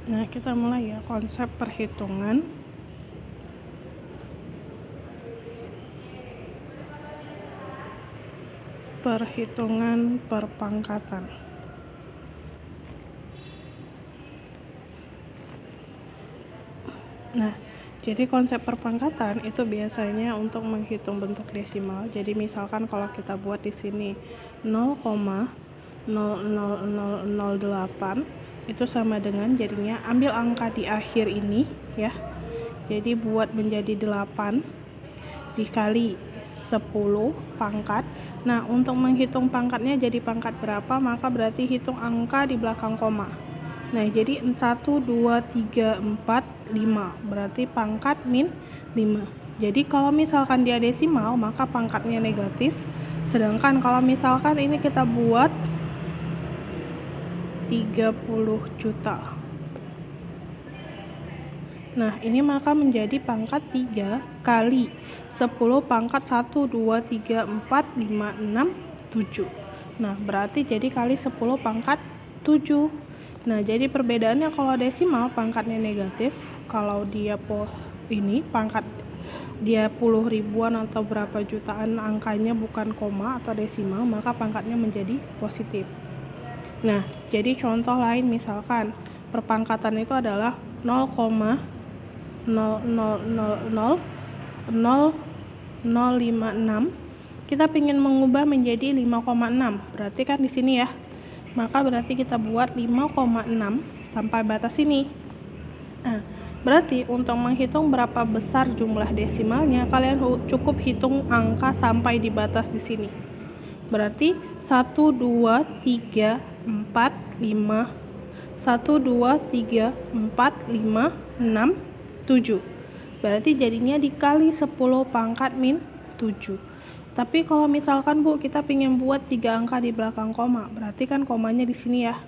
Nah, kita mulai ya konsep perhitungan. Perhitungan perpangkatan. Nah, jadi konsep perpangkatan itu biasanya untuk menghitung bentuk desimal. Jadi misalkan kalau kita buat di sini 0,00008 itu sama dengan jadinya ambil angka di akhir ini ya. Jadi buat menjadi 8 dikali 10 pangkat. Nah, untuk menghitung pangkatnya jadi pangkat berapa, maka berarti hitung angka di belakang koma. Nah, jadi 1, 2, 3, 4, 5. Berarti pangkat min 5. Jadi kalau misalkan dia desimal, maka pangkatnya negatif. Sedangkan kalau misalkan ini kita buat 30 juta. Nah, ini maka menjadi pangkat 3 kali 10 pangkat 1, 2, 3, 4, 5, 6, 7. Nah, berarti jadi kali 10 pangkat 7. Nah, jadi perbedaannya kalau desimal pangkatnya negatif, kalau dia ini pangkat dia puluh ribuan atau berapa jutaan angkanya bukan koma atau desimal, maka pangkatnya menjadi positif. Nah, jadi contoh lain misalkan perpangkatan itu adalah 0,0000056. Kita ingin mengubah menjadi 5,6. Berarti kan di sini ya. Maka berarti kita buat 5,6 sampai batas ini. Nah, berarti untuk menghitung berapa besar jumlah desimalnya, kalian cukup hitung angka sampai di batas di sini. Berarti 1, 2, 3, 4, 5, 1, 2, 3, 4, 5, 6, 7. Berarti jadinya dikali 10 pangkat min 7. Tapi kalau misalkan Bu, kita ingin buat 3 angka di belakang koma, berarti kan komanya di sini ya.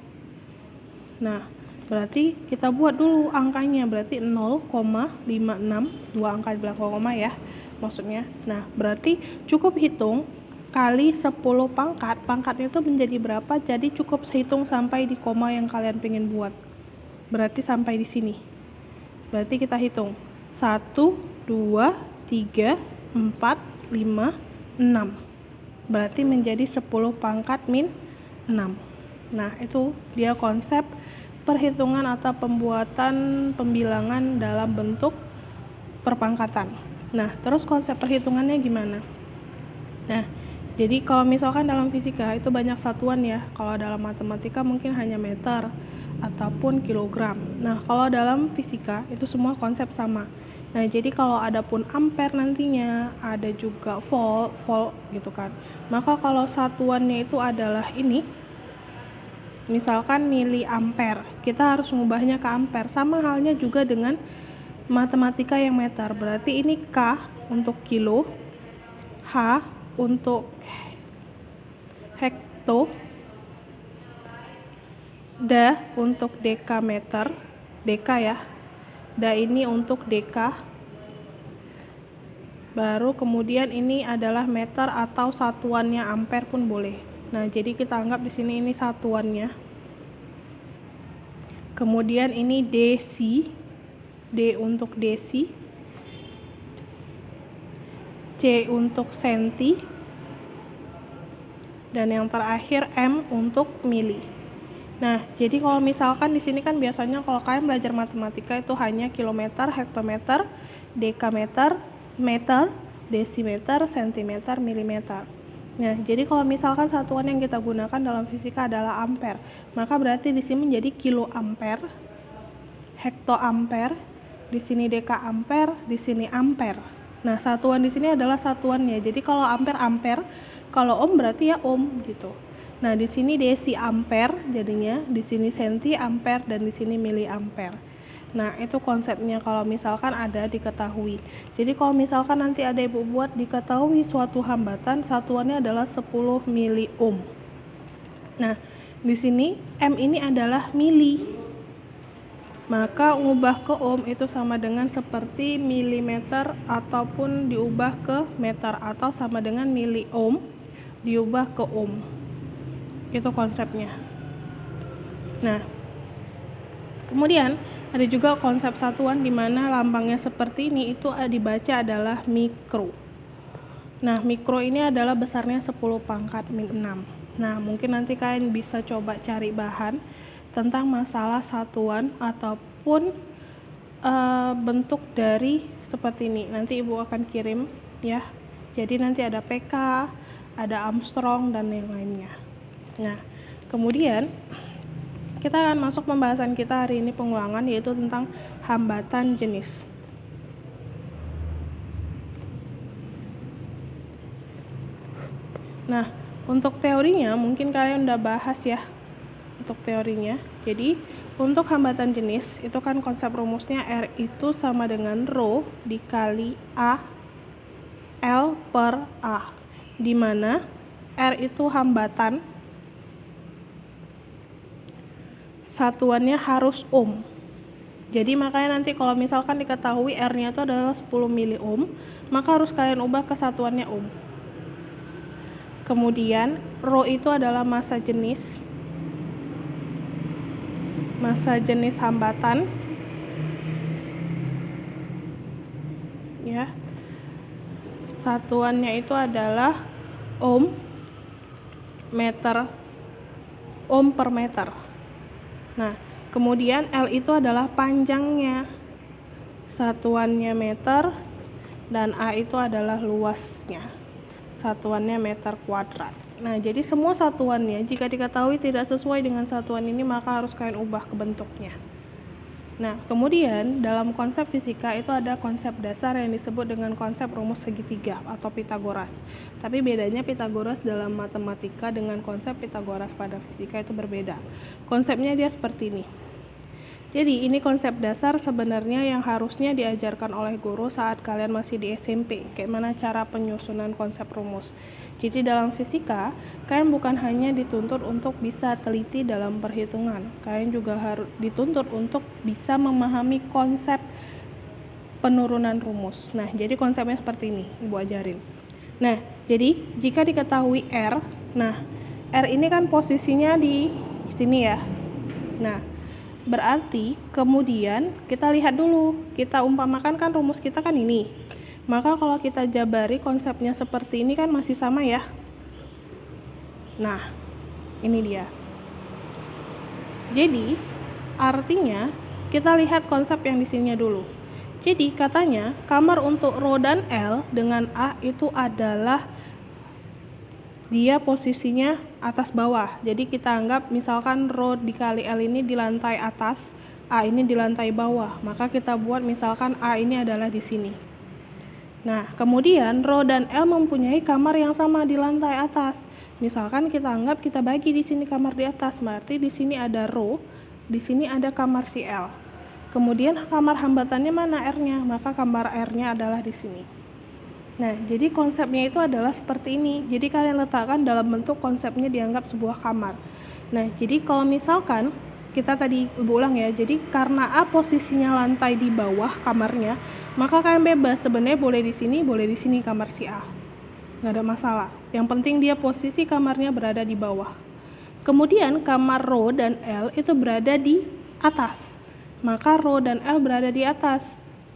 Nah, berarti kita buat dulu angkanya, berarti 0,56, 2 angka di belakang koma ya maksudnya. Nah, berarti cukup hitung kali 10 pangkat, pangkatnya itu menjadi berapa, jadi cukup hitung sampai di koma yang kalian pengen buat. Berarti sampai di sini. Berarti kita hitung 1, 2, 3, 4, 5, 6. Berarti menjadi 10 pangkat min 6. Nah, itu dia konsep perhitungan atau pembuatan pembilangan dalam bentuk perpangkatan. Nah, terus konsep perhitungannya gimana? Nah, jadi kalau misalkan dalam fisika itu banyak satuan ya. Kalau dalam matematika mungkin hanya meter ataupun kilogram. Nah, kalau dalam fisika itu semua konsep sama. Nah, jadi kalau ada pun ampere nantinya, ada juga volt gitu kan. Maka kalau satuannya itu adalah ini, misalkan miliampere, kita harus mengubahnya ke ampere. Sama halnya juga dengan matematika yang meter. Berarti ini K untuk kilo, H untuk hekto, Da untuk dekameter, deka ya. Da ini untuk deka. Baru kemudian ini adalah meter atau satuannya ampere pun boleh. Nah, jadi kita anggap di sini ini satuannya. Kemudian ini desi, D untuk desi, C untuk senti, dan yang terakhir M untuk mili. Nah, jadi kalau misalkan di sini kan biasanya kalau kalian belajar matematika itu hanya kilometer, hektometer, dekameter, meter, desimeter, sentimeter, milimeter. Nah, jadi kalau misalkan satuan yang kita gunakan dalam fisika adalah ampere, maka berarti di sini menjadi kiloampere, hektoampere, di sini dekaampere, di sini ampere. Nah, satuan di sini adalah satuannya. Jadi kalau ampere ampere, kalau ohm berarti ya ohm gitu. Nah, di sini desi ampere jadinya, di sini senti ampere, dan di sini miliampere. Nah, itu konsepnya kalau misalkan ada diketahui. Jadi kalau misalkan nanti ada ibu buat diketahui suatu hambatan, satuannya adalah 10 mili ohm. Nah, di sini M ini adalah mili. Maka ubah ke ohm itu sama dengan seperti milimeter ataupun diubah ke meter, atau sama dengan mili ohm diubah ke ohm. Itu konsepnya. Nah, Kemudian ada juga konsep satuan di mana lambangnya seperti ini, itu dibaca adalah mikro. Nah, mikro ini adalah besarnya 10 pangkat min 6. Nah, mungkin nanti kalian bisa coba cari bahan tentang masalah satuan ataupun bentuk dari seperti ini. Nanti Ibu akan kirim ya. Jadi nanti ada PK, ada Armstrong, dan yang lainnya. Nah, kemudian kita akan masuk pembahasan kita hari ini pengulangan, yaitu tentang hambatan jenis. Nah, untuk teorinya mungkin kalian udah bahas ya untuk teorinya. Jadi untuk hambatan jenis itu kan konsep rumusnya R itu sama dengan rho dikali A L per A, di mana R itu hambatan, satuannya harus ohm. Jadi makanya nanti kalau misalkan diketahui R-nya itu adalah 10 mili ohm, maka harus kalian ubah ke satuannya ohm. Kemudian rho itu adalah massa jenis hambatan ya. Satuannya itu adalah ohm per meter. Nah, kemudian L itu adalah panjangnya, satuannya meter, dan A itu adalah luasnya, satuannya meter kuadrat. Nah, jadi semua satuannya jika diketahui tidak sesuai dengan satuan ini, maka harus kalian ubah ke bentuknya. Nah, kemudian dalam konsep fisika itu ada konsep dasar yang disebut dengan konsep rumus segitiga atau Pitagoras. Tapi bedanya Pitagoras dalam matematika dengan konsep Pitagoras pada fisika itu berbeda. Konsepnya dia seperti ini. Jadi ini konsep dasar sebenarnya yang harusnya diajarkan oleh guru saat kalian masih di SMP, kayak mana cara penyusunan konsep rumus. Jadi dalam fisika, kalian bukan hanya dituntut untuk bisa teliti dalam perhitungan, kalian juga harus dituntut untuk bisa memahami konsep penurunan rumus. Nah, jadi konsepnya seperti ini, Ibu ajarin. Nah, jadi jika diketahui R, nah R ini kan posisinya di sini ya. Nah, berarti kemudian kita lihat dulu, kita umpamakan kan rumus kita kan ini. Maka kalau kita jabari konsepnya seperti ini kan masih sama ya. Nah, ini dia. Jadi artinya kita lihat konsep yang di sininya dulu. Jadi katanya kamar untuk rho dan L dengan A itu adalah dia posisinya atas bawah. Jadi kita anggap misalkan rho dikali L ini di lantai atas, A ini di lantai bawah. Maka kita buat misalkan A ini adalah di sini. Nah, kemudian rho dan L mempunyai kamar yang sama di lantai atas. Misalkan kita anggap kita bagi di sini kamar di atas, berarti di sini ada rho, di sini ada kamar si L. Kemudian kamar hambatannya mana R-nya? Maka kamar R-nya adalah di sini. Nah, jadi konsepnya itu adalah seperti ini. Jadi kalian letakkan dalam bentuk konsepnya dianggap sebuah kamar. Nah, jadi kalau misalkan kita tadi ulang ya, jadi karena A posisinya lantai di bawah kamarnya, maka kalian bebas, sebenarnya boleh di sini kamar si A. Nggak ada masalah. Yang penting dia posisi kamarnya berada di bawah. Kemudian kamar rho dan L itu berada di atas. Maka rho dan L berada di atas.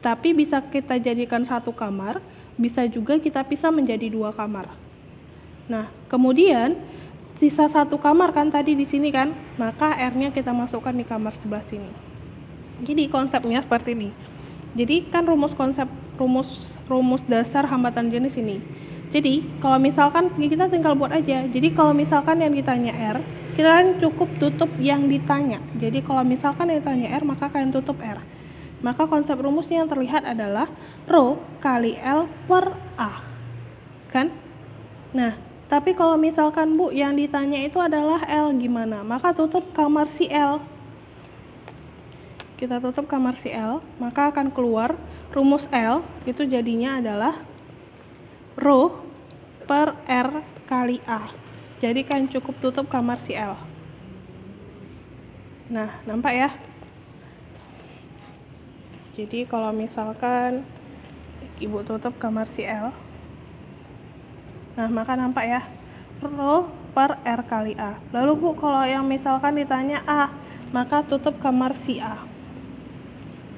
Tapi bisa kita jadikan satu kamar, bisa juga kita pisah menjadi dua kamar. Nah, kemudian sisa satu kamar kan tadi di sini kan, maka R-nya kita masukkan di kamar sebelah sini. Jadi konsepnya seperti ini. Jadi kan rumus dasar hambatan jenis ini. Jadi kalau misalkan kita tinggal buat aja. Jadi kalau misalkan yang ditanya R, kita kan cukup tutup yang ditanya. Jadi kalau misalkan yang ditanya R, maka kalian tutup R. Maka konsep rumusnya yang terlihat adalah rho kali L per A. Kan? Nah, tapi kalau misalkan Bu yang ditanya itu adalah L gimana? Maka tutup kamar si L. Kita tutup kamar si L, maka akan keluar rumus L itu jadinya adalah rho per R kali A. Jadi kan cukup tutup kamar si L. Nah, nampak ya? Jadi kalau misalkan Ibu tutup kamar si L, nah maka nampak ya, rho per R kali A. Lalu Bu, kalau yang misalkan ditanya A, maka tutup kamar si A.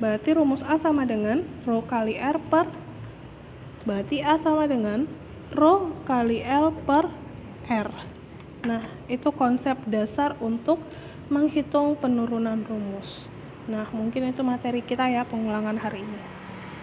Berarti rumus A sama dengan rho kali R per, berarti A sama dengan rho kali L per R. Nah, itu konsep dasar untuk menghitung penurunan rumus. Nah, mungkin itu materi kita ya, pengulangan hari ini.